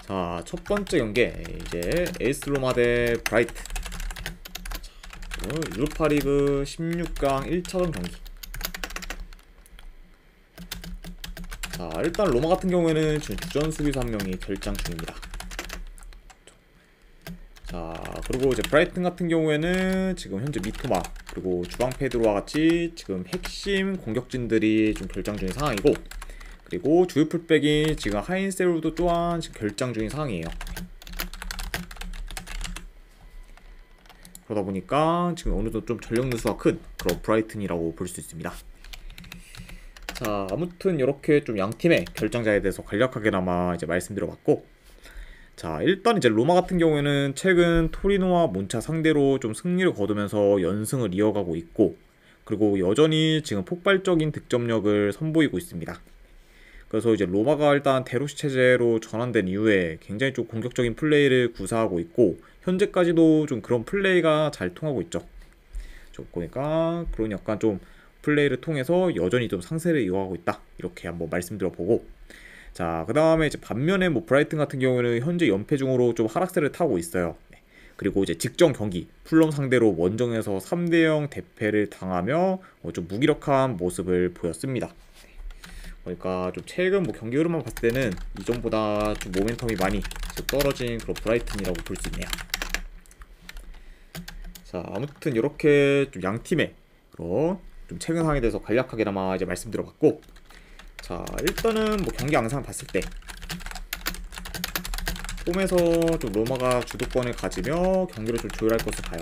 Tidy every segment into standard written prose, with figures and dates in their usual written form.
자, 첫 번째 경기 이제 에이스 로마 대 브라이트. 유로파리그 16강 1차전 경기. 자, 일단 로마 같은 경우에는 지금 주전 수비수 한 명이 결장 중입니다. 자, 그리고 이제 브라이튼 같은 경우에는 지금 현재 미토마 그리고 주방 페드로와 같이 지금 핵심 공격진들이 좀 결장 중인 상황이고, 그리고 주요 풀백이 지금 하인세울도 또한 지금 결장 중인 상황이에요. 그러다 보니까 지금 어느정도 좀 전력 누수가 큰 그런 브라이튼이라고 볼 수 있습니다. 자, 아무튼 이렇게 좀 양팀의 결장자에 대해서 간략하게나마 이제 말씀드려봤고, 자, 일단 이제 로마 같은 경우에는 최근 토리노와 몬차 상대로 좀 승리를 거두면서 연승을 이어가고 있고, 그리고 여전히 지금 폭발적인 득점력을 선보이고 있습니다. 그래서 이제 로마가 일단 데로시 체제로 전환된 이후에 굉장히 좀 공격적인 플레이를 구사하고 있고, 현재까지도 좀 그런 플레이가 잘 통하고 있죠. 그러니까 그런 약간 좀 플레이를 통해서 여전히 좀 상세를 이어가고 있다, 이렇게 한번 말씀드려보고, 자, 그 다음에 이제 반면에 뭐 브라이튼 같은 경우는 현재 연패 중으로 좀 하락세를 타고 있어요. 그리고 이제 직전 경기 풀럼 상대로 원정에서 3대0 대패를 당하며 좀 무기력한 모습을 보였습니다. 그러니까 좀 최근 뭐 경기 흐름만 봤을 때는 이전보다 좀 모멘텀이 많이 떨어진 그런 브라이튼이라고 볼 수 있네요. 자, 아무튼 이렇게 좀 양팀의 그런 좀 최근 상황에 대해서 간략하게나마 이제 말씀드려봤고, 자, 일단은 뭐 경기 양상 봤을 때 홈에서 좀 로마가 주도권을 가지며 경기를 좀 조율할 것을 봐요.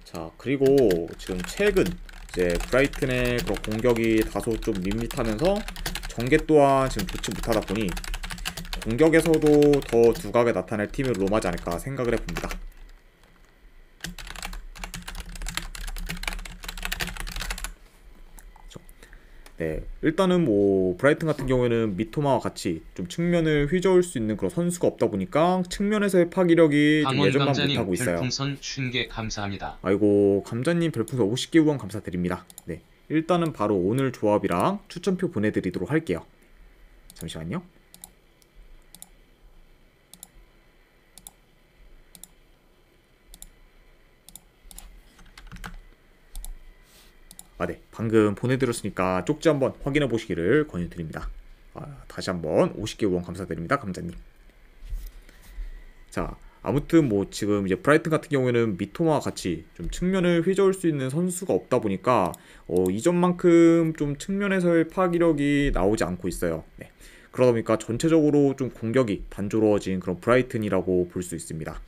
자, 그리고 지금 최근 이제 브라이튼의 그런 공격이 다소 좀 밋밋하면서 전개 또한 지금 좋지 못하다 보니 공격에서도 더 두각을 나타낼 팀이 로마지 않을까 생각을 해봅니다. 네, 일단은 뭐 브라이튼 같은 경우에는 미토마와 같이 좀 측면을 휘저을 수 있는 그런 선수가 없다 보니까 측면에서의 파기력이 좀 예전만 못하고 있어요. 별풍선 50개 감사합니다. 아이고, 감자님 별풍선 50개 후원 감사드립니다. 네, 일단은 바로 오늘 조합이랑 추천표 보내드리도록 할게요. 잠시만요. 네, 방금 보내드렸으니까 쪽지 한번 확인해 보시기를 권유드립니다. 다시 한번 50개 후원 감사드립니다, 감자님. 자, 아무튼 뭐 지금 이제 브라이튼 같은 경우에는 미토마와 같이 좀 측면을 휘저을 수 있는 선수가 없다 보니까 이전만큼 좀 측면에서의 파기력이 나오지 않고 있어요. 네, 그러다 보니까 전체적으로 좀 공격이 단조로워진 그런 브라이튼이라고 볼 수 있습니다.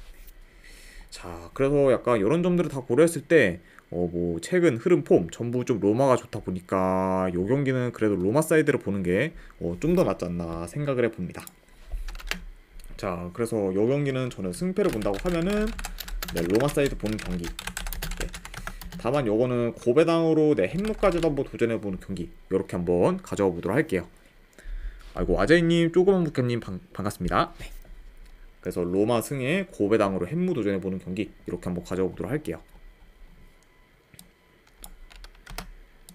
자, 그래서 약간 이런 점들을 다 고려했을 때 뭐 최근 흐름 폼 전부 좀 로마가 좋다 보니까 요 경기는 그래도 로마 사이드를 보는 게 좀 더 낫지 않나 생각을 해봅니다. 자, 그래서 요 경기는 저는 승패를 본다고 하면은 네, 로마 사이드 보는 경기. 네. 다만 요거는 고배당으로 네, 핵무까지도 한번 도전해보는 경기, 요렇게 한번 가져와 보도록 할게요. 아이고, 아재이님, 조그만 부캐님 반갑습니다. 네. 그래서 로마 승에 고배당으로 핵무 도전해보는 경기, 이렇게 한번 가져와 보도록 할게요.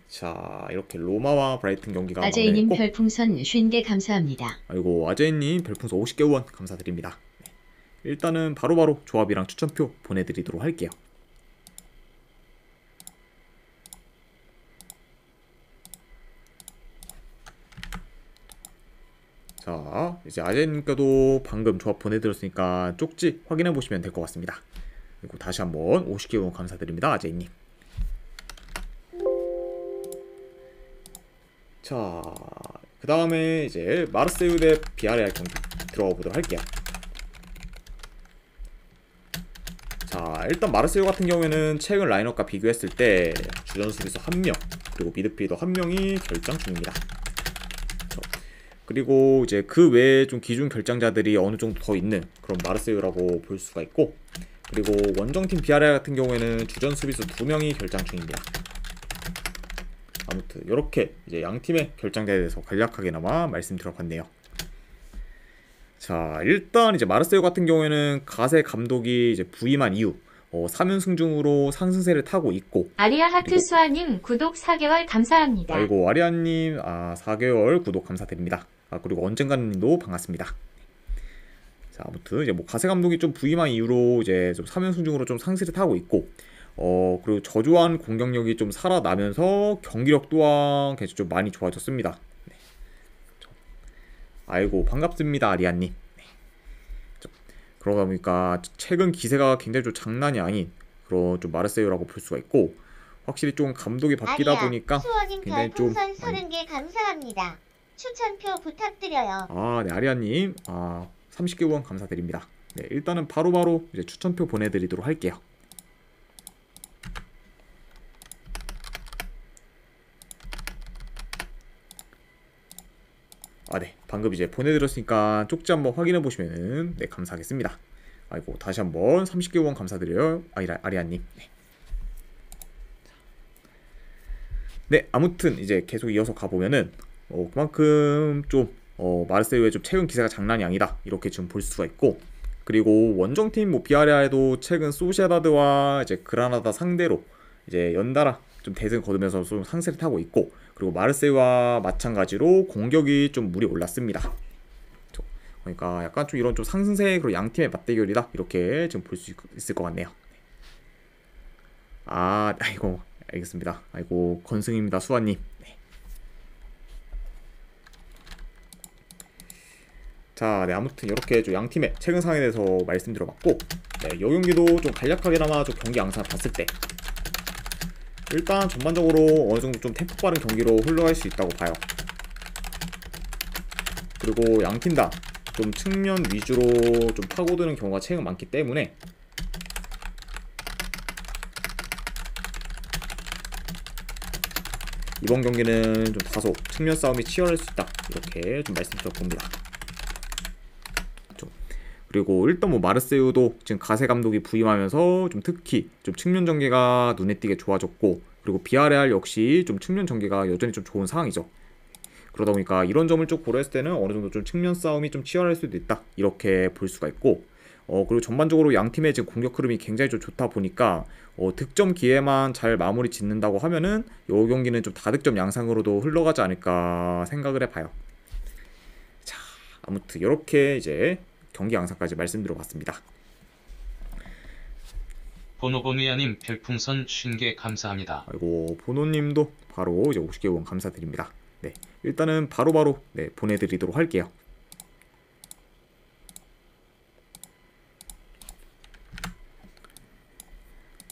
자, 이렇게 로마와 브라이튼 경기가 아재이님 별풍선 50개 감사합니다. 아이고, 아재이님 별풍선 50개 후원 감사드립니다. 네. 일단은 바로바로 조합이랑 추천표 보내드리도록 할게요. 자, 이제 아재님께도 방금 조합 보내드렸으니까 쪽지 확인해 보시면 될 것 같습니다. 그리고 다시 한번 50개 후원 감사드립니다, 아재님. 자, 그 다음에 이제 마르세유 대 비아레알 경기 들어가 보도록 할게요. 자, 일단 마르세유 같은 경우에는 최근 라인업과 비교했을 때 주전 수비수 1명 그리고 미드필더 1명이 결장 중입니다. 그리고 이제 그 외에 좀 기준 결장자들이 어느 정도 더 있는 그런 마르세유라고 볼 수가 있고, 그리고 원정팀 비아레알 같은 경우에는 주전 수비수 2명이 결장 중입니다. 아무튼 이렇게 이제 양 팀의 결장자에 대해서 간략하게나마 말씀드려봤네요. 자, 일단 이제 마르세유 같은 경우에는 가세 감독이 이제 부임한 이후 3연승 중으로 상승세를 타고 있고, 아리아 하트수아님 구독 4개월 감사합니다. 아이고, 아리아님 4개월 구독 감사드립니다. 그리고 언젠가는님도 반갑습니다. 자, 아무튼 이제 뭐 가세 감독이 좀 부임한 이후로 이제 좀 3연승 중으로 좀 상승을 타고 있고, 그리고 저조한 공격력이 좀 살아나면서 경기력 또한 계속 좀 많이 좋아졌습니다. 네. 아이고 반갑습니다, 아리안님. 네. 그러다 보니까 최근 기세가 굉장히 좀 장난이 아닌 그런 좀 마르세유라고 볼 수가 있고, 확실히 좀 감독이 바뀌다 보니까 수원님 굉장히 좀 별풍선 30개 감사합니다. 추천표 부탁드려요. 네, 아리안님 30개 후원 감사드립니다. 네, 일단은 바로바로 이제 추천표 보내드리도록 할게요. 네, 방금 이제 보내드렸으니까 쪽지 한번 확인해 보시면은 네, 감사하겠습니다. 아이고 다시 한번 30개 후원 감사드려요, 아리안님. 네, 아무튼 이제 계속 이어서 가보면은 그만큼 좀 마르세유의 좀 최근 기세가 장난이 아니다 이렇게 좀 볼 수가 있고, 그리고 원정팀 뭐 비아레알도 최근 소시에다드와 이제 그라나다 상대로 이제 연달아 좀 대승을 거두면서 좀 상승을 타고 있고, 그리고 마르세유와 마찬가지로 공격이 좀 물이 올랐습니다. 그러니까 약간 좀 이런 좀 상승세 그리고 양 팀의 맞대결이다 이렇게 지금 볼 수 있을 것 같네요. 아이고 알겠습니다. 아이고 건승입니다, 수아님. 네. 자, 네, 아무튼 이렇게 좀 양 팀의 최근 상황에 대해서 말씀드려봤고, 네, 이 경기도 좀 간략하게나마 좀 경기 양상을 봤을 때 일단 전반적으로 어느 정도 좀 템포 빠른 경기로 흘러갈 수 있다고 봐요. 그리고 양 팀 다 좀 측면 위주로 좀 파고드는 경우가 최근 많기 때문에 이번 경기는 좀 다소 측면 싸움이 치열할 수 있다 이렇게 좀 말씀드려봅니다. 그리고 일단 뭐 마르세유도 지금 가세 감독이 부임하면서 좀 특히 좀 측면 전개가 눈에 띄게 좋아졌고, 그리고 비아레알 역시 좀 측면 전개가 여전히 좀 좋은 상황이죠. 그러다 보니까 이런 점을 쭉 고려했을 때는 어느 정도 좀 측면 싸움이 좀 치열할 수도 있다 이렇게 볼 수가 있고, 그리고 전반적으로 양 팀의 지금 공격 흐름이 굉장히 좀 좋다 보니까 득점 기회만 잘 마무리 짓는다고 하면은 이 경기는 좀 다득점 양상으로도 흘러가지 않을까 생각을 해봐요. 자, 아무튼 이렇게 이제 경기 양상까지 말씀드려봤습니다. 보노보미아님 별풍선 50개 감사합니다. 아이고 보노님도 바로 이제 50개 후원 감사드립니다. 네, 일단은 바로바로 네, 보내드리도록 할게요.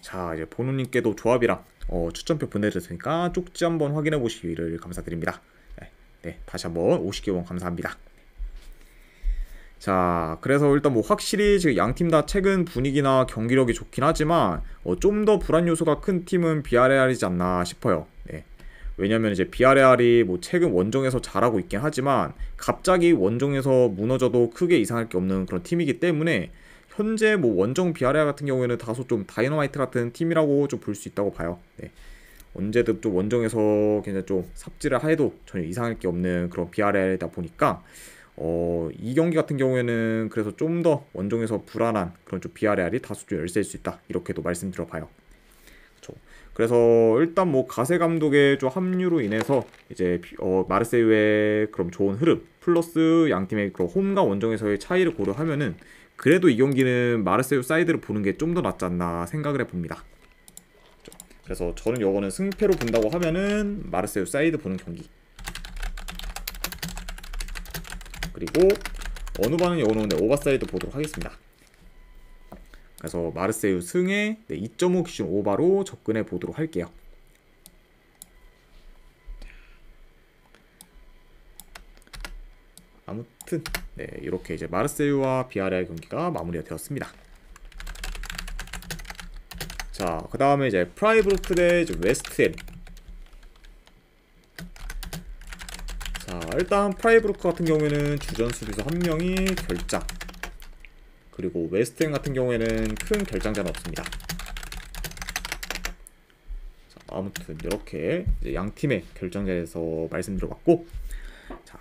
자, 이제 보노님께도 조합이랑 추천표 보내드렸으니까 쪽지 한번 확인해 보시기를 감사드립니다. 네, 다시 한번 50개 후원 감사합니다. 자, 그래서 일단 뭐 확실히 지금 양 팀 다 최근 분위기나 경기력이 좋긴 하지만 좀 더 불안 요소가 큰 팀은 비아레알이지 않나 싶어요. 네. 왜냐면 이제 비아레알이 뭐 최근 원정에서 잘하고 있긴 하지만 갑자기 원정에서 무너져도 크게 이상할 게 없는 그런 팀이기 때문에 현재 뭐 원정 비아레알 같은 경우에는 다소 좀 다이너마이트 같은 팀이라고 좀 볼 수 있다고 봐요. 네. 언제든 좀 원정에서 그냥 좀 삽질을 해도 전혀 이상할 게 없는 그런 비아레알이다 보니까 이 경기 같은 경우에는 그래서 좀 더 원정에서 불안한 그런 좀 비아레알이 다소 좀 열세일 수 있다 이렇게도 말씀드려봐요. 그렇죠. 그래서 일단 뭐 가세 감독의 좀 합류로 인해서 이제 마르세유의 그럼 좋은 흐름 플러스 양 팀의 그런 홈과 원정에서의 차이를 고려하면은 그래도 이 경기는 마르세유 사이드를 보는 게 좀 더 낫지 않나 생각을 해봅니다. 그렇죠. 그래서 저는 이거는 승패로 본다고 하면은 마르세유 사이드 보는 경기. 그리고 어느 반은 어느 오버사이드 보도록 하겠습니다. 그래서 마르세유 승에 2.5 기준 오버로 접근해 보도록 할게요. 아무튼 네, 이렇게 이제 마르세유와 비아레알 경기가 마무리가 되었습니다. 자, 그 다음에 이제 프라이부르크 대 웨스트햄. 자, 일단 프라이부르크 같은 경우에는 주전 수비수 한 명이 결장, 그리고 웨스트햄 같은 경우에는 큰 결장자는 없습니다. 자, 아무튼 이렇게 이제 양 팀의 결장자에 대해서 말씀드려봤고, 자,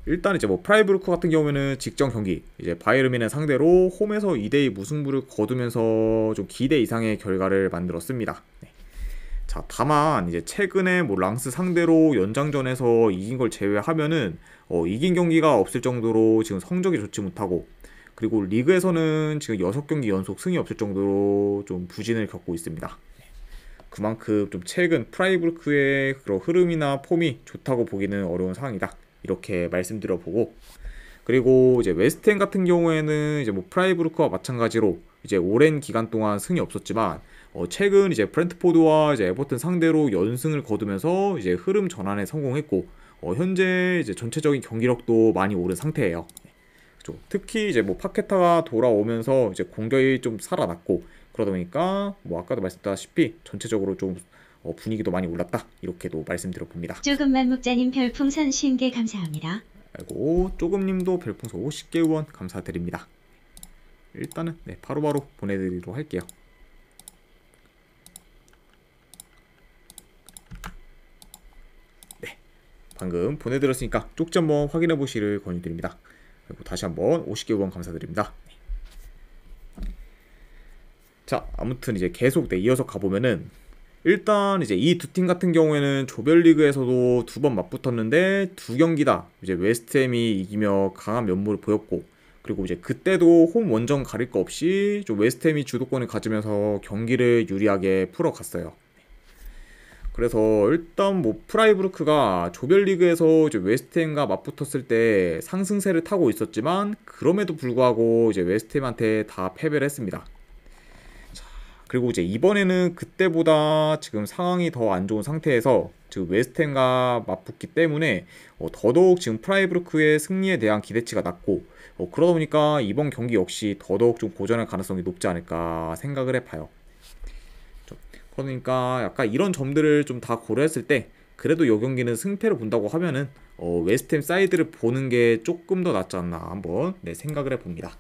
일단 이제 뭐 프라이부르크 같은 경우에는 직전 경기 이제 바이에른뮌을 상대로 홈에서 2대2 무승부를 거두면서 좀 기대 이상의 결과를 만들었습니다. 네. 자, 다만 이제 최근에 뭐 랑스 상대로 연장전에서 이긴 걸 제외하면은 이긴 경기가 없을 정도로 지금 성적이 좋지 못하고, 그리고 리그에서는 지금 6경기 연속 승이 없을 정도로 좀 부진을 겪고 있습니다. 그만큼 좀 최근 프라이부르크의 그런 흐름이나 폼이 좋다고 보기는 어려운 상황이다, 이렇게 말씀드려보고, 그리고 이제 웨스트햄 같은 경우에는 이제 뭐 프라이부르크와 마찬가지로 이제 오랜 기간 동안 승이 없었지만 최근 이제 브렌트포드와 이제 에버튼 상대로 연승을 거두면서 이제 흐름 전환에 성공했고, 현재 이제 전체적인 경기력도 많이 오른 상태예요. 그렇죠. 특히 이제 뭐 파케타가 돌아오면서 이제 공격이 좀 살아났고, 그러다 보니까 뭐 아까도 말씀드렸다시피 전체적으로 좀 분위기도 많이 올랐다, 이렇게도 말씀드려 봅니다. 조금만 묵자님 별풍선 50개 감사합니다. 아이고, 쪼금님도 별풍선 50개 후원 감사드립니다. 일단은 네, 바로바로 보내드리도록 할게요. 네, 방금 보내드렸으니까 쪽지 한번 확인해 보시를 권유드립니다. 그리고 다시 한번 50개 후원 감사드립니다. 자, 아무튼 이제 계속 이어서 가보면은, 일단 이제 이 두 팀 같은 경우에는 조별리그에서도 2번 맞붙었는데 2경기다 이제 웨스트햄이 이기며 강한 면모를 보였고, 그리고 이제 그때도 홈 원정 가릴 거 없이 좀 웨스트햄이 주도권을 가지면서 경기를 유리하게 풀어갔어요. 그래서 일단 뭐 프라이부르크가 조별리그에서 이제 웨스트햄과 맞붙었을 때 상승세를 타고 있었지만, 그럼에도 불구하고 이제 웨스트햄한테 다 패배를 했습니다. 그리고 이제 이번에는 그때보다 지금 상황이 더 안 좋은 상태에서 지금 웨스트햄과 맞붙기 때문에 더더욱 지금 프라이부르크의 승리에 대한 기대치가 낮고, 그러다 보니까 이번 경기 역시 더더욱 좀 고전할 가능성이 높지 않을까 생각을 해봐요. 그러니까 약간 이런 점들을 좀 다 고려했을 때 그래도 이 경기는 승패를 본다고 하면은 웨스트햄 사이드를 보는 게 조금 더 낫지 않나 한번 생각을 해봅니다.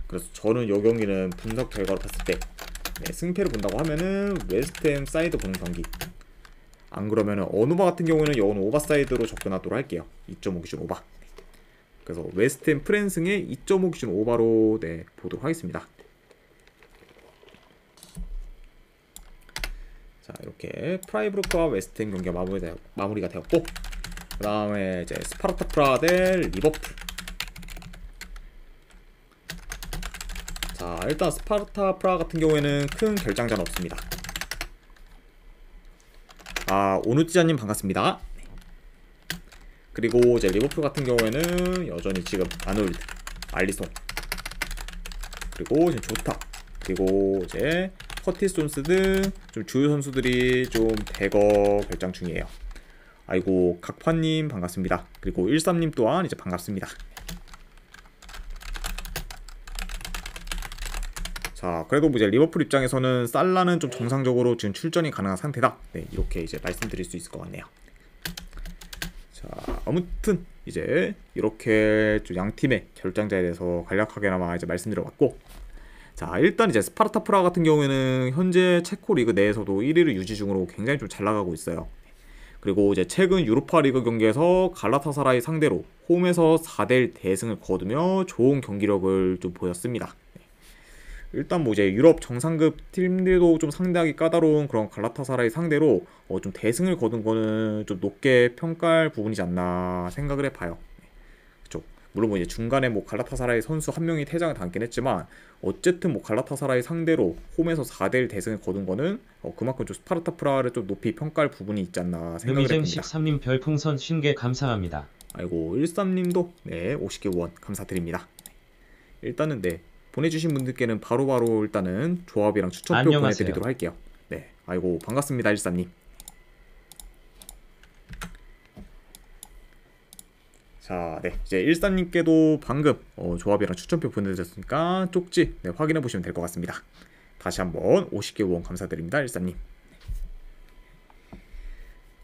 그래서 저는 이 경기는 분석 결과로 봤을 때 승패를 본다고 하면은 웨스트햄 사이드 보는 경기, 안 그러면은 어누바 같은 경우는 이건 오버사이드로 접근하도록 할게요. 2.5 기준 오바. 그래서 웨스트햄 프랜승의 2.5 기준 오바로 보도록 하겠습니다. 자, 이렇게 프라이부르크와 웨스트햄 경기가 마무리가 되었고, 그 다음에 이제 스파르타 프라하 대 리버풀. 자, 일단 스파르타 프라하 같은 경우에는 큰 결장자는 없습니다. 오누찌자님 반갑습니다. 그리고 이제 리버풀 같은 경우에는 여전히 지금 아놀드, 알리송, 그리고 지금 조타, 그리고 이제 커티스 존스 등 좀 주요 선수들이 좀 대거 결장 중이에요. 아이고, 각파님 반갑습니다. 그리고 13님 또한 이제 반갑습니다. 자, 그래도 이제 리버풀 입장에서는 살라는 좀 정상적으로 지금 출전이 가능한 상태다. 이렇게 이제 말씀드릴 수 있을 것 같네요. 자, 아무튼 이제 이렇게 좀 양 팀의 결장자에 대해서 간략하게나마 이제 말씀드려봤고, 자, 일단 이제 스파르타 프라하 같은 경우에는 현재 체코 리그 내에서도 1위를 유지 중으로 굉장히 좀 잘 나가고 있어요. 그리고 이제 최근 유로파 리그 경기에서 갈라타사라이 상대로 홈에서 4대1 대승을 거두며 좋은 경기력을 좀 보였습니다. 일단 뭐 이제 유럽 정상급 팀들도 좀 상대하기 까다로운 그런 갈라타사라이 상대로 좀 대승을 거둔 거는 좀 높게 평가할 부분이지 않나 생각을 해봐요. 그쵸? 물론 뭐 이제 중간에 뭐 갈라타사라이 선수 한 명이 퇴장을 당긴 했지만, 어쨌든 뭐 갈라타사라이 상대로 홈에서 4대1 대승을 거둔 거는 그만큼 좀 스파르타 프라하를 좀 높이 평가할 부분이 있지 않나 생각을 느미잼 해봅니다. 13님 별풍선 50개 감사합니다. 아이고, 13님도 50개 후원 감사드립니다. 일단은 보내주신 분들께는 바로바로 일단은 조합이랑 추천표 안녕하세요. 보내드리도록 할게요. 아이고, 반갑습니다 13님. 자, 이제 13님께도 방금 조합이랑 추천표 보내드렸으니까 쪽지 확인해 보시면 될 것 같습니다. 다시 한번 50개 후원 감사드립니다 13님.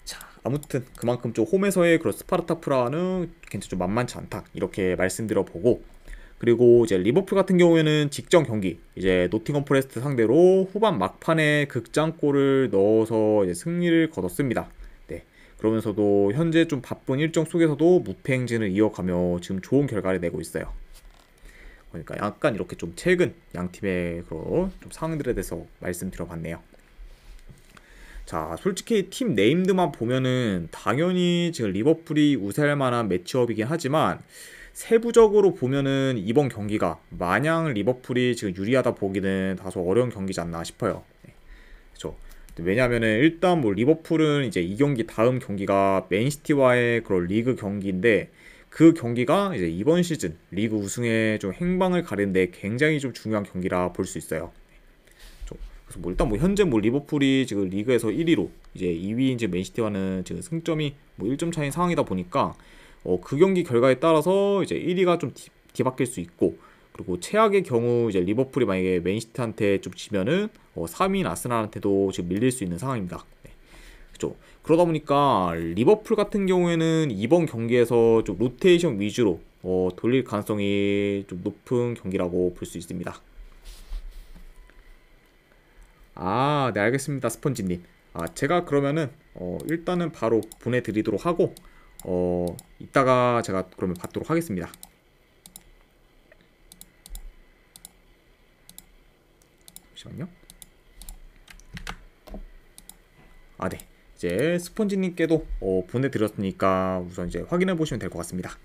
자, 아무튼 그만큼 좀 홈에서의 그런 스파르타 프라하는 괜찮 좀 만만치 않다, 이렇게 말씀드려보고, 그리고 이제 리버풀 같은 경우에는 직전 경기 이제 노팅엄 포레스트 상대로 후반 막판에 극장골을 넣어서 이제 승리를 거뒀습니다. 그러면서도 현재 좀 바쁜 일정 속에서도 무패 행진을 이어가며 지금 좋은 결과를 내고 있어요. 그러니까 약간 이렇게 좀 최근 양 팀의 그런 좀 상황들에 대해서 말씀드려봤네요. 자, 솔직히 팀 네임드만 보면은 당연히 지금 리버풀이 우세할 만한 매치업이긴 하지만 세부적으로 보면은 이번 경기가 마냥 리버풀이 지금 유리하다 보기는 다소 어려운 경기지 않나 싶어요. 네. 그렇죠. 왜냐면은 일단 뭐 리버풀은 이제 이 경기 다음 경기가 맨시티와의 그런 리그 경기인데 그 경기가 이제 이번 시즌 리그 우승에 좀 행방을 가리는데 굉장히 좀 중요한 경기라 볼 수 있어요. 그래서 뭐 일단 뭐 현재 뭐 리버풀이 지금 리그에서 1위로 이제 2위인 이제 맨시티와는 지금 승점이 뭐 1점 차이인 상황이다 보니까 그 경기 결과에 따라서 이제 1위가 좀 뒤바뀔 수 있고 그리고 최악의 경우 이제 리버풀이 만약에 맨시티한테 좀 지면은 3위인 아스날한테도 지금 밀릴 수 있는 상황입니다. 네. 그렇죠. 그러다 보니까 리버풀 같은 경우에는 이번 경기에서 좀 로테이션 위주로 돌릴 가능성이 좀 높은 경기라고 볼 수 있습니다. 아, 네, 알겠습니다, 스펀지님. 아, 제가 그러면은 일단은 바로 보내드리도록 하고 이따가 제가 그러면 받도록 하겠습니다. 잠시만요. 아, 네. 이제 스펀지님께도 보내드렸으니까 우선 이제 확인해 보시면 될 것 같습니다.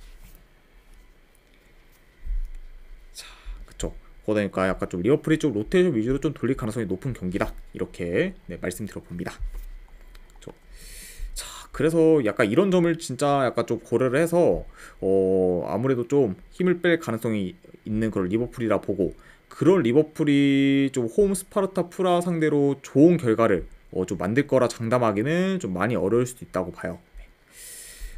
자, 그쵸. 그러니까 약간 좀 리버풀이 좀 로테이션 위주로 좀 돌릴 가능성이 높은 경기다. 이렇게 네, 말씀드려봅니다. 자, 그래서 약간 이런 점을 진짜 약간 좀 고려를 해서 아무래도 좀 힘을 뺄 가능성이 있는 그런 리버풀이라 보고 그런 리버풀이 좀 홈 스파르타 프라 상대로 좋은 결과를 좀 만들 거라 장담하기는 좀 많이 어려울 수도 있다고 봐요.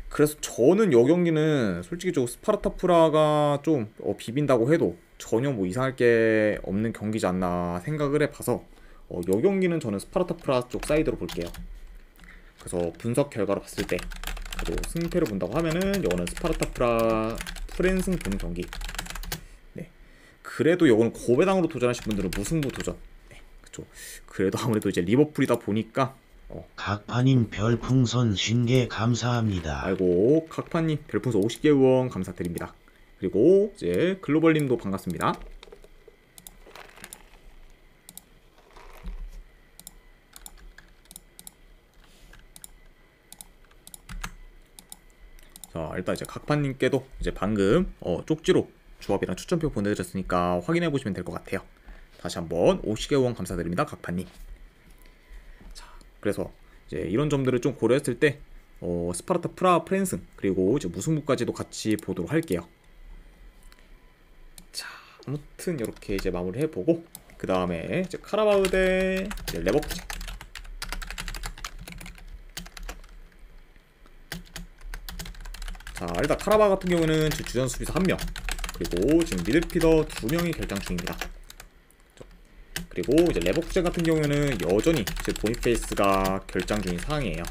그래서 저는 이 경기는 솔직히 좀 스파르타 프라가 좀 비빈다고 해도 전혀 뭐 이상할 게 없는 경기지 않나 생각을 해봐서 이 경기는 저는 스파르타 프라 쪽 사이드로 볼게요. 그래서 분석 결과로 봤을 때 그래도 승패를 본다고 하면은 이거는 스파르타 프라 프랜승 보는 경기. 네. 그래도 이거는 고배당으로 도전하신 분들은 무승부 도전. 네. 그쵸. 그래도 아무래도 이제 리버풀이다 보니까 각파님 별풍선 50개 감사합니다. 아이고, 각파님 별풍선 50개 후원 감사드립니다. 그리고 이제 글로벌님도 반갑습니다. 자, 일단 이제 각파님께도 이제 방금 쪽지로 조합이랑 추천표 보내드렸으니까 확인해 보시면 될 것 같아요. 다시 한번 50개 후원 감사드립니다, 각파님. 자, 그래서 이제 이런 점들을 좀 고려했을 때 스파르타 프라 프랜승 그리고 이제 무승부까지도 같이 보도록 할게요. 자, 아무튼 이렇게 이제 마무리 해보고 그 다음에 이제 카라바흐 대 레버쿠젠. 자, 일단 카라바흐 같은 경우는 주전 수비수 1명 그리고 지금 미들피더 2명이 결장 중입니다. 그리고 이제 레버쿠젠 같은 경우에는 여전히 이제 보니페이스가 결장 중인 상황이에요.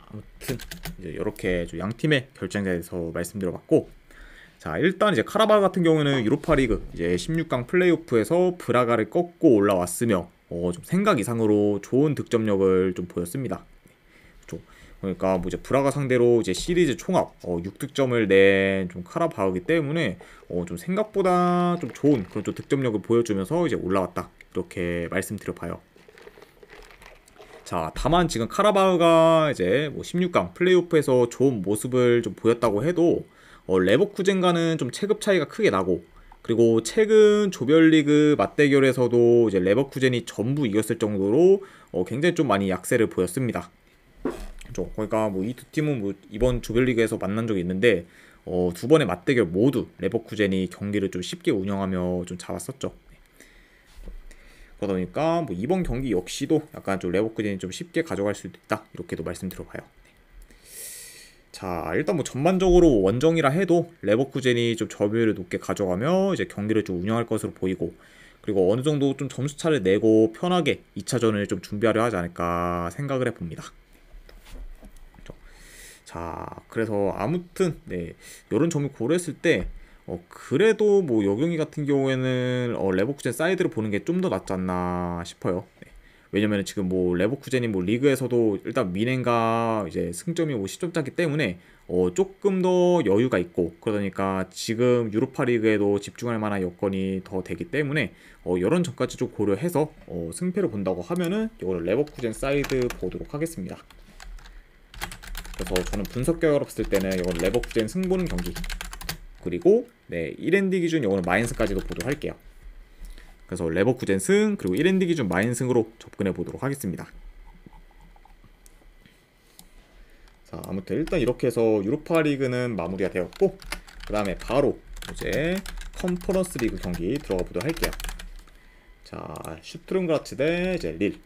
아무튼 이제 이렇게 양 팀의 결장자에 대해서 말씀드려봤고, 자, 일단 이제 카라바흐 같은 경우는 유로파리그 이제 16강 플레이오프에서 브라가를 꺾고 올라왔으며 좀 생각 이상으로 좋은 득점력을 좀 보였습니다. 그렇죠. 그러니까 뭐 이제 브라가 상대로 이제 시리즈 총합 6득점을 낸 좀 카라바흐이기 때문에 좀 생각보다 좀 좋은 그런 좀 득점력을 보여주면서 이제 올라왔다 이렇게 말씀드려봐요. 자, 다만 지금 카라바흐가 이제 뭐 16강 플레이오프에서 좋은 모습을 좀 보였다고 해도 레버쿠젠과는 좀 체급 차이가 크게 나고, 그리고 최근 조별리그 맞대결에서도 이제 레버쿠젠이 전부 이겼을 정도로 굉장히 좀 많이 약세를 보였습니다. 그렇죠. 그러니까 뭐 이 두 팀은 뭐 이번 조별리그에서 만난 적이 있는데 두 번의 맞대결 모두 레버쿠젠이 경기를 좀 쉽게 운영하며 좀 잡았었죠. 그러다 보니까 뭐 이번 경기 역시도 약간 좀 레버쿠젠이 좀 쉽게 가져갈 수도 있다 이렇게도 말씀드려봐요. 자, 일단 뭐 전반적으로 원정이라 해도 레버쿠젠이 좀 점유율을 높게 가져가며 이제 경기를 좀 운영할 것으로 보이고, 그리고 어느 정도 좀 점수차를 내고 편하게 2차전을 좀 준비하려 하지 않을까 생각을 해봅니다. 자, 그래서 아무튼 네, 이런 점을 고려했을 때 그래도 뭐 여경이 같은 경우에는 레버쿠젠 사이드를 보는 게 좀 더 낫지 않나 싶어요. 네. 왜냐면 지금 뭐 레버쿠젠이 뭐 리그에서도 일단 미넨과 이제 승점이 뭐 10점 짜기 때문에 조금 더 여유가 있고, 그러니까 지금 유로파 리그에도 집중할 만한 여건이 더 되기 때문에 이런 점까지 좀 고려해서 승패를 본다고 하면은 이거를 레버쿠젠 사이드 보도록 하겠습니다. 그래서 저는 분석 결과로 봤을 때는 이건 레버쿠젠 승 보는 경기, 그리고 네 1엔드 기준 이거는 마인스까지도 보도할게요. 그래서 레버쿠젠 승, 그리고 1엔드 기준 마인승으로 접근해 보도록 하겠습니다. 자, 아무튼 일단 이렇게 해서 유로파 리그는 마무리가 되었고, 그 다음에 바로 이제 컨퍼런스 리그 경기 들어가 보도록 할게요. 자, 슈투른그라츠 대 이제 릴.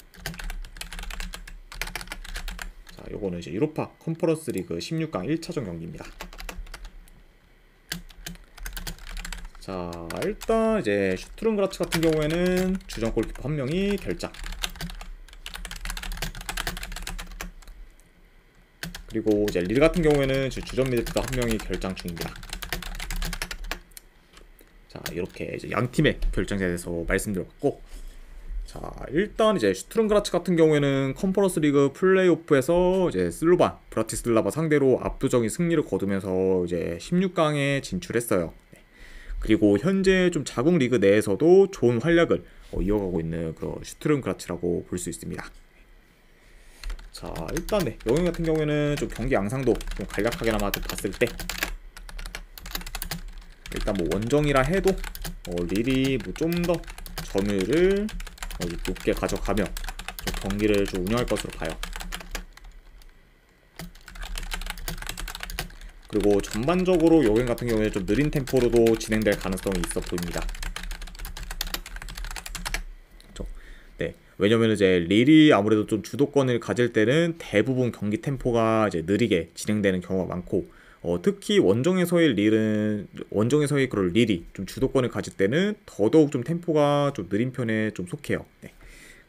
자, 요거는 이제 유로파 컨퍼런스 리그 16강 1차전 경기입니다. 자, 일단 이제 슈투른그라츠 같은 경우에는 주전 골키퍼 한 명이 결장, 그리고 이제 릴 같은 경우에는 주전 미드필더 한 명이 결장 중입니다. 자, 이렇게 이제 양 팀의 결정자에 대해서 말씀드렸고, 자, 일단 이제 슈투른그라츠 같은 경우에는 컨퍼런스 리그 플레이오프에서 이제 슬로반 브라티슬라바 상대로 압도적인 승리를 거두면서 이제 16강에 진출했어요. 그리고 현재 좀 자국 리그 내에서도 좋은 활약을 이어가고 있는 그런 슈투른그라츠라고 볼 수 있습니다. 자, 일단 네, 여기 같은 경우에는 좀 경기 양상도 좀 간략하게나마 좀 봤을 때, 일단 뭐 원정이라 해도 릴이 뭐 좀 더 점유율을 높게 가져가며 좀 경기를 좀 운영할 것으로 봐요. 그리고 전반적으로 여행 같은 경우에 좀 느린 템포로도 진행될 가능성이 있어 보입니다. 네, 왜냐면 이제 릴이 아무래도 좀 주도권을 가질 때는 대부분 경기 템포가 이제 느리게 진행되는 경우가 많고, 특히 원정에서의 그런 릴이 좀 주도권을 가질 때는 더더욱 좀 템포가 좀 느린 편에 좀 속해요. 네.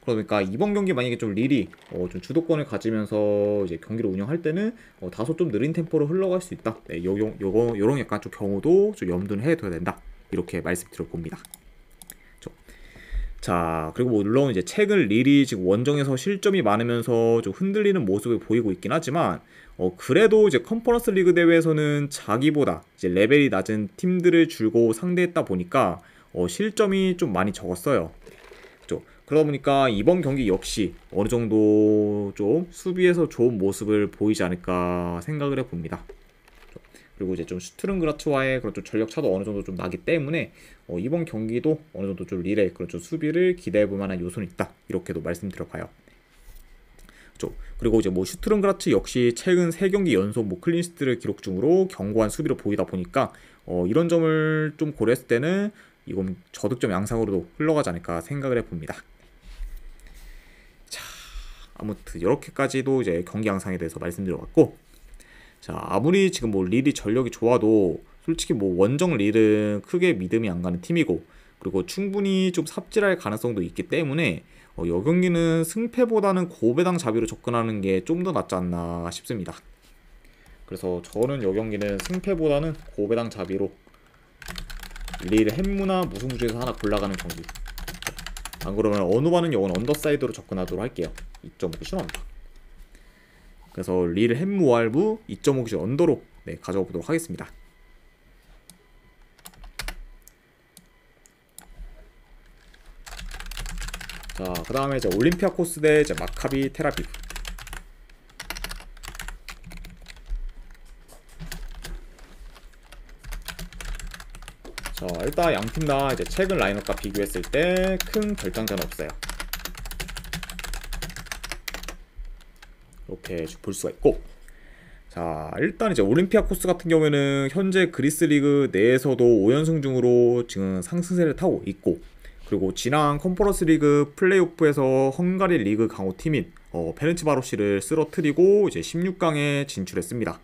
그러니까 이번 경기 만약에 좀 릴이 좀 주도권을 가지면서 이제 경기를 운영할 때는 다소 좀 느린 템포로 흘러갈 수 있다. 네, 요런 약간 좀 경우도 좀 염두는 해둬야 된다. 이렇게 말씀드려 봅니다. 자, 그리고 뭐 물론 이제 최근 릴이 지금 원정에서 실점이 많으면서 좀 흔들리는 모습을 보이고 있긴 하지만, 그래도 이제 컨퍼런스 리그 대회에서는 자기보다 이제 레벨이 낮은 팀들을 줄고 상대했다 보니까 실점이 좀 많이 적었어요. 그렇죠? 그러다 보니까 이번 경기 역시 어느 정도 좀 수비에서 좋은 모습을 보이지 않을까 생각을 해봅니다. 그리고 이제 좀 슈투른그라츠와의 그런 좀 전력 차도 어느 정도 좀 나기 때문에 이번 경기도 어느 정도 좀 릴의 그런 좀 수비를 기대해 볼 만한 요소는 있다. 이렇게도 말씀드려봐요. 그렇죠? 그리고 이제 뭐 슈투른그라츠 역시 최근 3경기 연속 뭐 클린시트를 기록 중으로 견고한 수비를 보이다 보니까 이런 점을 좀 고려했을 때는 이건 저득점 양상으로도 흘러가지 않을까 생각을 해봅니다. 자, 아무튼 이렇게까지도 이제 경기 양상에 대해서 말씀드려봤고, 자, 아무리 지금 뭐 릴이 전력이 좋아도 솔직히 뭐 원정 릴은 크게 믿음이 안 가는 팀이고, 그리고 충분히 좀 삽질할 가능성도 있기 때문에 이 경기는 승패보다는 고배당 자비로 접근하는 게 좀 더 낫지 않나 싶습니다. 그래서 저는 이 경기는 승패보다는 고배당 자비로 릴 햄무나 무승부 중에서 하나 골라가는 경기, 안 그러면 어느 반은 이건 언더사이드로 접근하도록 할게요. 2.5 기준 언더. 그래서 릴 햄무 왈부 2.5 기준 언더로 네, 가져가 보도록 하겠습니다. 자, 그 다음에 이제 올림피아코스 대 이제 마카비 테라비브. 자, 일단 양팀 다 이제 최근 라인업과 비교했을 때 큰 결장자는 없어요. 이렇게 볼 수가 있고, 자, 일단 이제 올림피아코스 같은 경우에는 현재 그리스 리그 내에서도 5연승 중으로 지금 상승세를 타고 있고, 그리고 지난 컨퍼런스 리그 플레이오프에서 헝가리 리그 강호팀인 페렌치바로시를 쓰러뜨리고 이제 16강에 진출했습니다.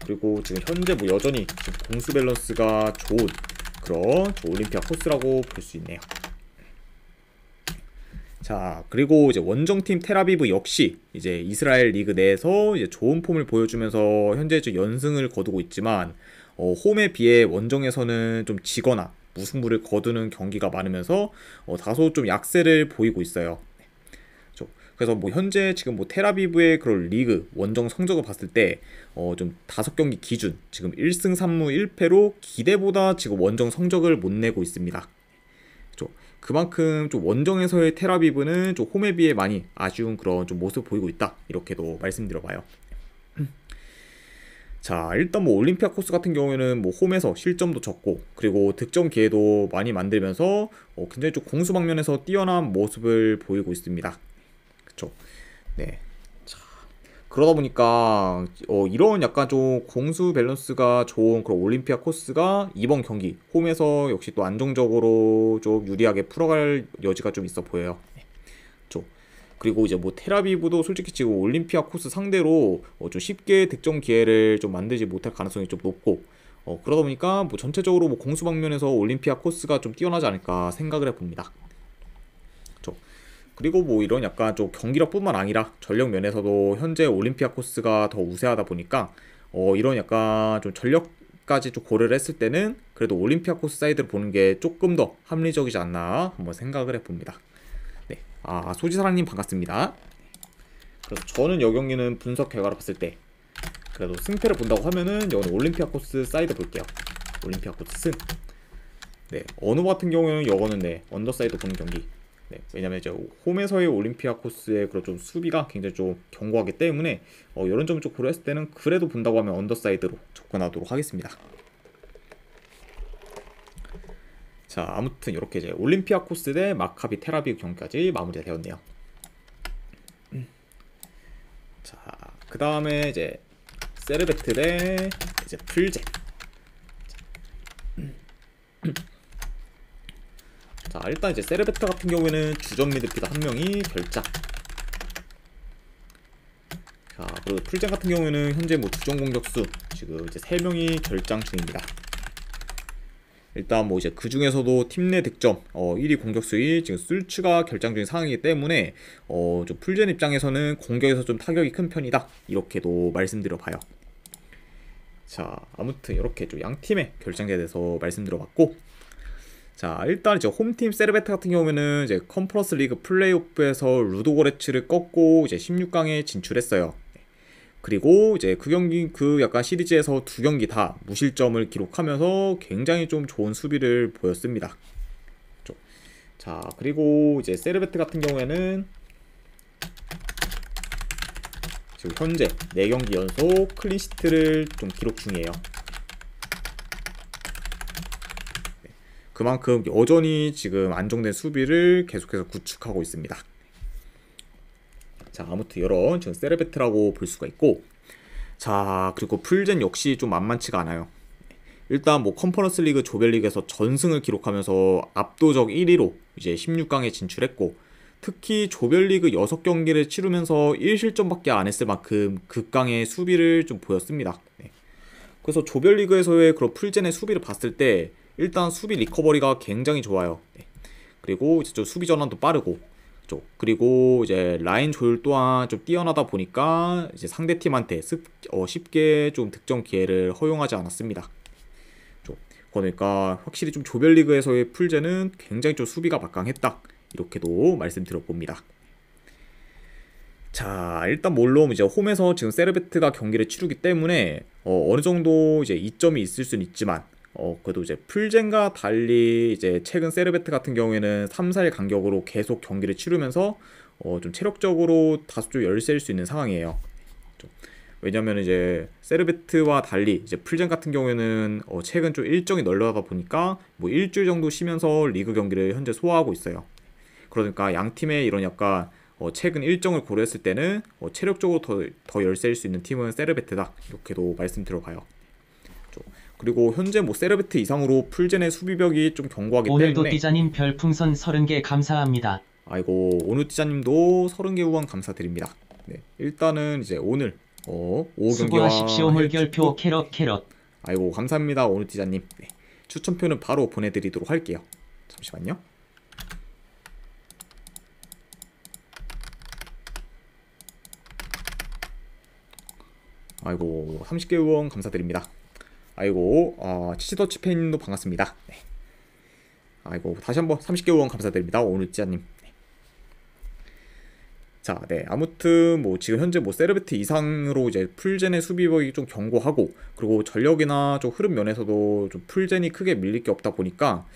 그리고 지금 현재 뭐 여전히 지금 공수 밸런스가 좋은 그런 올림피아코스라고 볼 수 있네요. 자, 그리고 이제 원정팀 텔아비브 역시 이제 이스라엘 리그 내에서 이제 좋은 폼을 보여주면서 현재 이제 연승을 거두고 있지만, 홈에 비해 원정에서는 좀 지거나 무승부를 거두는 경기가 많으면서 다소 좀 약세를 보이고 있어요. 그래서 뭐 현재 지금 뭐 텔아비브의 그런 리그 원정 성적을 봤을 때 좀 5경기 기준 지금 1승 3무 1패로 기대보다 지금 원정 성적을 못 내고 있습니다. 그만큼 좀 원정에서의 텔아비브는 좀 홈에 비해 많이 아쉬운 그런 좀 모습을 보이고 있다, 이렇게도 말씀드려봐요. 자, 일단 뭐 올림피아코스 같은 경우에는 뭐 홈에서 실점도 적고 그리고 득점 기회도 많이 만들면서 굉장히 좀 공수 방면에서 뛰어난 모습을 보이고 있습니다. 그쵸? 네. 자, 그러다 보니까 이런 약간 좀 공수 밸런스가 좋은 그런 올림피아코스가 이번 경기 홈에서 역시 또 안정적으로 좀 유리하게 풀어갈 여지가 좀 있어 보여요. 그리고 이제 뭐 텔아비브도 솔직히 지금 올림피아코스 상대로 좀 쉽게 득점 기회를 좀 만들지 못할 가능성이 좀 높고 그러다 보니까 뭐 전체적으로 뭐 공수 방면에서 올림피아코스가 좀 뛰어나지 않을까 생각을 해봅니다. 그리고 뭐 이런 약간 좀 경기력뿐만 아니라 전력 면에서도 현재 올림피아코스가 더 우세하다 보니까 이런 약간 좀 전력까지 좀 고려를 했을 때는 그래도 올림피아코스 사이드를 보는 게 조금 더 합리적이지 않나 한번 생각을 해봅니다. 소지사랑님 반갑습니다. 그래서 저는 이 경기는 분석 결과를 봤을 때 그래도 승패를 본다고 하면은 이거는 올림피아코스 사이드 볼게요. 올림피아코스 승. 네, 어느 같은 경우에는 이거는 네, 언더사이드 보는 경기. 네, 왜냐면 이제 홈에서의 올림피아코스의 그런 좀 수비가 굉장히 좀 견고하기 때문에 이런 점을 좀 고려했을 때는 그래도 본다고 하면 언더사이드로 접근하도록 하겠습니다. 자, 아무튼 이렇게 이제 올림피아코스 대 마카비 텔아비브 경기까지 마무리가 되었네요. 자, 그 다음에 이제 세르베트 대 이제 풀젠. 자, 일단 이제 세르베트 같은 경우에는 주전 미드필더 한 명이 결장. 자, 그리고 풀젠 같은 경우에는 현재 뭐 주전 공격수 지금 이제 3명이 결장 중입니다. 일단 뭐 이제 그 중에서도 팀 내 득점 1위 공격수이 지금 술츠가 결장 중인 상황이기 때문에 좀 풀젠 입장에서는 공격에서 좀 타격이 큰 편이다, 이렇게도 말씀드려봐요. 자, 아무튼 이렇게 좀 양 팀의 결장자에 대해서 말씀드려봤고, 자, 일단 이제 홈팀 세르베트 같은 경우에는 이제 컨퍼런스 리그 플레이오프에서 루도고레츠를 꺾고 이제 16강에 진출했어요. 그리고 이제 그 경기 약간 시리즈에서 2경기 다 무실점을 기록하면서 굉장히 좀 좋은 수비를 보였습니다. 자, 그리고 이제 세르베트 같은 경우에는 지금 현재 4경기 연속 클린시트를 좀 기록 중이에요. 그만큼 여전히 지금 안정된 수비를 계속해서 구축하고 있습니다. 자, 아무튼 이런 지금 세르베트라고 볼 수가 있고, 자, 그리고 풀젠 역시 좀 만만치가 않아요. 일단 뭐 컨퍼런스 리그 조별리그에서 전승을 기록하면서 압도적 1위로 이제 16강에 진출했고, 특히 조별리그 6경기를 치르면서 1실점밖에 안 했을 만큼 극강의 수비를 좀 보였습니다. 그래서 조별리그에서의 그런 풀젠의 수비를 봤을 때 일단 수비 리커버리가 굉장히 좋아요. 그리고 이제 좀 수비 전환도 빠르고, 그리고 이제 라인 조율 또한 좀 뛰어나다 보니까 이제 상대팀한테 쉽게 좀 득점 기회를 허용하지 않았습니다. 그러니까 확실히 좀 조별리그에서의 풀젠은 굉장히 좀 수비가 막강했다, 이렇게도 말씀드려봅니다. 자, 일단 물론 이제 홈에서 지금 세르베트가 경기를 치르기 때문에 어느 정도 이제 이점이 있을 수는 있지만 그래도 이제 풀젠과 달리 이제 최근 세르베트 같은 경우에는 3-4일 간격으로 계속 경기를 치르면서 좀 체력적으로 다소 좀 열세일 수 있는 상황이에요. 왜냐면 이제 세르베트와 달리 이제 풀젠 같은 경우에는 최근 좀 일정이 널널하다 보니까 뭐 일주일 정도 쉬면서 리그 경기를 현재 소화하고 있어요. 그러니까 양 팀의 이런 약간 최근 일정을 고려했을 때는 체력적으로 더 열세일 수 있는 팀은 세르베트다, 이렇게도 말씀드려봐요. 그리고 현재 뭐 세르베트 이상으로 풀젠의 수비벽이 좀 견고하기 오늘도 때문에 띠자님 별풍선 30개 감사합니다. 아이고, 오누띠자님도 30개 후원 감사드립니다. 네, 일단은 이제 오늘 오후 경기와 수고하십시오. 물결표 캐럿. 아이고, 감사합니다 오누띠자님. 네, 추천표는 바로 보내드리도록 할게요. 잠시만요. 아이고, 30개 후원 감사드립니다. 아이고, 치치더치팬님도 반갑습니다. 네. 아이고, 다시 한번 30개 후원 감사드립니다 오누띠자님. 네. 자, 네, 아무튼 뭐 지금 현재 뭐 세르베트 이상으로 이제 풀젠의 수비력이 좀 견고하고, 그리고 전력이나 좀 흐름 면에서도 좀 풀젠이 크게 밀릴 게 없다 보니까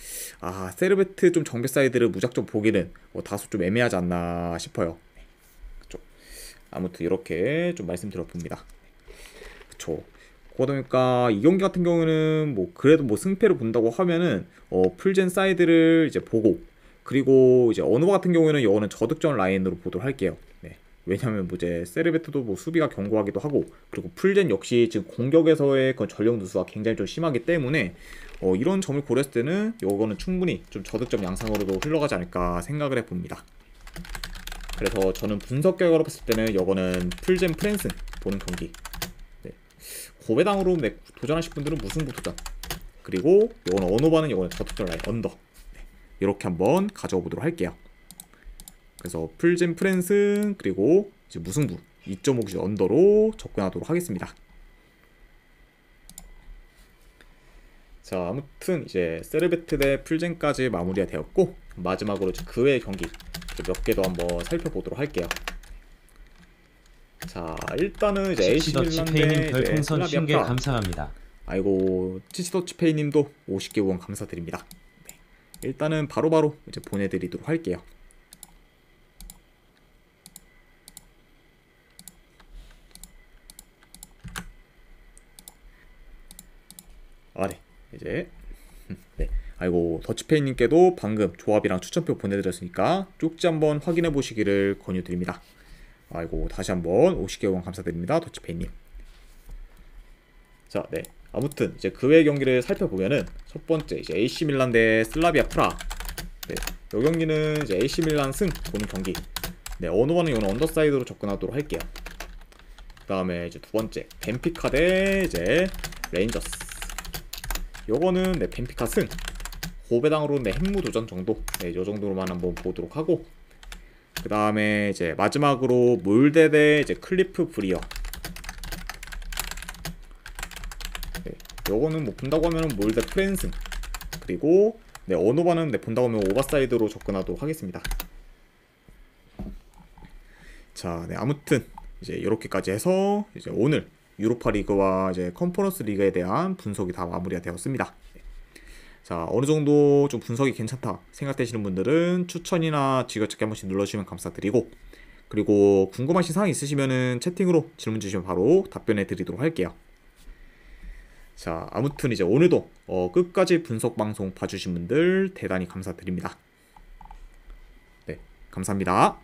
세르베트 좀 정배 사이드를 무작정 보기는 다소 좀 애매하지 않나 싶어요. 그쵸. 아무튼 이렇게 좀 말씀드려 봅니다. 그쵸. 그러다 보니까 이 경기 같은 경우는 뭐 그래도 뭐 승패를 본다고 하면은 풀젠 사이드를 이제 보고, 그리고 이제 어느바 같은 경우에는 이거는 저득점 라인으로 보도록 할게요. 네. 왜냐면 뭐 이제 세르베트도 뭐 수비가 견고하기도 하고, 그리고 풀젠 역시 지금 공격에서의 그 전력 누수가 굉장히 좀 심하기 때문에 이런 점을 고렸을 때는 이거는 충분히 좀 저득점 양상으로도 흘러가지 않을까 생각을 해봅니다. 그래서 저는 분석 결과로 봤을 때는 이거는 풀젠 프랜슨 보는 경기. 네. 고배당으로 도전하실 분들은 무승부 도전. 그리고 이거는 어노바는 이거는 저득점 라인 언더. 이렇게 한번 가져가 보도록 할게요. 그래서 풀젠 프랜슨 그리고 이제 무승부 2.5 언더로 접근하도록 하겠습니다. 자, 아무튼 이제 세르베트 대 풀젠까지 마무리가 되었고, 마지막으로 그 외의 경기 몇 개도 한번 살펴보도록 할게요. 자, 일단은 이제 AC 밀란 대 별풍선 슬라비아 50개 프라. 감사합니다. 아이고, 치치더치페이님도 50개 후원 감사드립니다. 일단은 바로바로 이제 보내드리도록 할게요. 네, 이제 네, 아이고 더치페이님께도 방금 조합이랑 추천표 보내드렸으니까 쪽지 한번 확인해 보시기를 권유드립니다. 아이고 다시 한번 50개 후원 감사드립니다, 더치페이님. 자, 네. 아무튼 이제 그 외의 경기를 살펴보면은 첫 번째 이제 AC 밀란 대 슬라비아 프라. 네, 이 경기는 이제 AC 밀란 승 보는 경기. 네, 어느번은 이거는 언더사이드로 접근하도록 할게요. 그 다음에 이제 두 번째 벤피카 대 이제 레인저스. 요거는 네, 벤피카 승. 고배당으로 네, 핵무 도전 정도. 네, 요 정도로만 한번 보도록 하고. 그 다음에 이제 마지막으로 몰데 대 이제 클리프 브리어. 요거는 뭐 본다고 하면은 몰데 프랜슨. 그리고 네, 어노바는 네, 본다고 하면 오버사이드로 접근하도록 하겠습니다. 자, 네, 아무튼 이제 이렇게까지 해서 이제 오늘 유로파 리그와 이제 컨퍼런스 리그에 대한 분석이 다 마무리가 되었습니다. 자, 어느 정도 좀 분석이 괜찮다 생각되시는 분들은 추천이나 지그재그 한 번씩 눌러주시면 감사드리고, 그리고 궁금하신 사항 있으시면은 채팅으로 질문 주시면 바로 답변해 드리도록 할게요. 자, 아무튼 이제 오늘도 끝까지 분석 방송 봐주신 분들 대단히 감사드립니다. 네, 감사합니다.